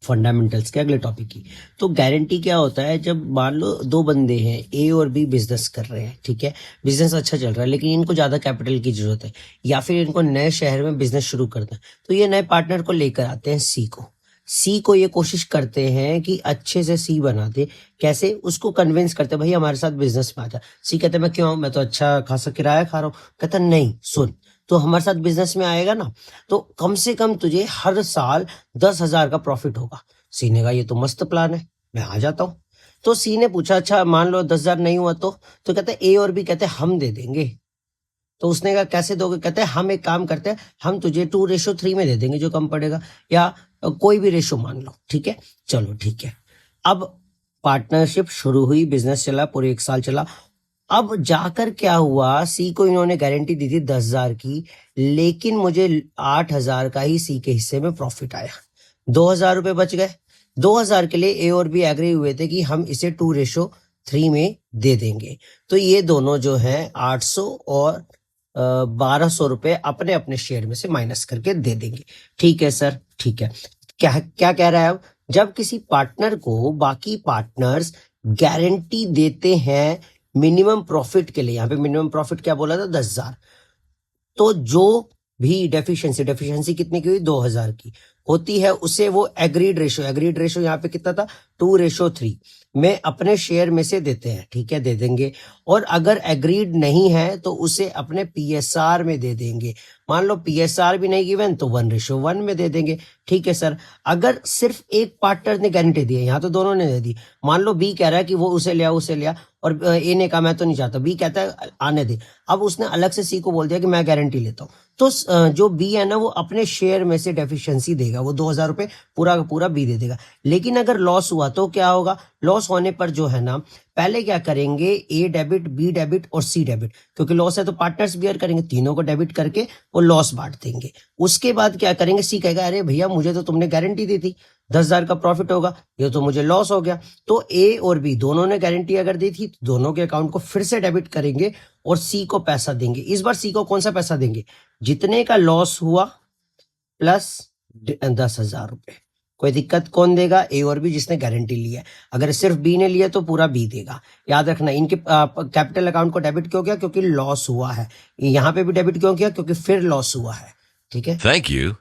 Fundamentals के अगले topic की। तो गारंटी क्या होता है, जब मान लो दो बंदे हैं, ए और बी बिजनेस कर रहे हैं, ठीक है, बिजनेस अच्छा चल रहा है, लेकिन इनको ज्यादा कैपिटल की जरूरत है, या फिर इनको नए शहर में बिजनेस शुरू करना है, तो ये नए पार्टनर को लेकर आते हैं सी को ये कोशिश करते हैं कि अच्छे से सी बना दे। कैसे? उसको कन्विंस करते हैं, भाई हमारे साथ बिजनेस में आ जा। सी कहते हैं मैं क्यों, मैं तो अच्छा खासा किराया खा रहा हूँ। कहता नहीं, सुन, तो हमारे साथ बिजनेस में आएगा ना, तो कम से कम तुझे हर साल 10,000 का प्रॉफिट होगा। सी ने कहा ये तो मस्त प्लान है, मैं आ जाता हूँ। तो सी ने पूछा अच्छा मान लो 10,000 नहीं हुआ तो कहते ए और बी कहते हम दे देंगे। तो उसने कहा कैसे दोगे? कहते हैं हम एक काम करते हैं, हम तुझे 2:3 में दे देंगे जो कम पड़ेगा, या कोई भी रेशो मान लो, ठीक है। चलो ठीक है। अब पार्टनरशिप शुरू हुई, बिजनेस चला, पूरे 1 साल चला। अब जाकर क्या हुआ, सी को इन्होंने गारंटी दी थी 10,000 की, लेकिन मुझे 8,000 का ही सी के हिस्से में प्रॉफिट आया, 2,000 रुपए बच गए। 2,000 के लिए ए और बी एग्री हुए थे कि हम इसे 2:3 में दे देंगे। तो ये दोनों जो हैं 800 और 1,200 रुपए अपने अपने शेयर में से माइनस करके दे देंगे। ठीक है सर, ठीक है। क्या क्या कह रहा है अब, जब किसी पार्टनर को बाकी पार्टनर्स गारंटी देते हैं मिनिमम प्रॉफिट के लिए, यहाँ पे मिनिमम प्रॉफिट क्या बोला था, 10,000, तो जो भी डेफिशिएंसी कितने की हुई, 2,000 की होती है, उसे वो एग्रीड रेशो यहाँ पे कितना था, 2:3 में अपने शेयर में से देते हैं, ठीक है, दे देंगे। और अगर एग्रीड नहीं है तो उसे अपने पीएसआर में दे देंगे। मान लो पीएसआर भी नहीं गिवन तो 1:1 में दे देंगे। ठीक है सर। अगर सिर्फ एक पार्टनर ने गारंटी दी है, यहाँ तो दोनों ने दे दी, मान लो बी कह रहा है कि वो उसे लिया और ए ने कहा मैं तो नहीं चाहता, बी कहता है आने दे, अब उसने अलग से सी को बोल दिया कि मैं गारंटी लेता हूँ, तो जो बी है ना वो अपने शेयर में से डेफिशिएंसी देगा, वो 2,000 रुपए पूरा का पूरा बी दे देगा। लेकिन अगर लॉस हुआ तो क्या होगा, लॉस होने पर जो है ना, पहले क्या करेंगे, ए डेबिट, बी डेबिट और सी डेबिट, क्योंकि लॉस है तो पार्टनर्स बियर करेंगे, तीनों को डेबिट करके वो लॉस बांट देंगे। उसके बाद क्या करेंगे, सी कहेगा अरे भैया मुझे तो तुमने गारंटी दी थी 10,000 का प्रॉफिट होगा, ये तो मुझे लॉस हो गया। तो ए और बी दोनों ने गारंटी अगर दी थी तो दोनों के अकाउंट को फिर से डेबिट करेंगे और सी को पैसा देंगे। इस बार सी को कौन सा पैसा देंगे, जितने का लॉस हुआ प्लस 10,000 रुपए। कोई दिक्कत, कौन देगा, ए और बी जिसने गारंटी ली है। अगर सिर्फ बी ने लिया तो पूरा बी देगा। याद रखना, इनके कैपिटल अकाउंट को डेबिट क्यों किया, क्योंकि लॉस हुआ है। यहाँ पे भी डेबिट क्यों किया, क्योंकि फिर लॉस हुआ है। ठीक है, Thank you.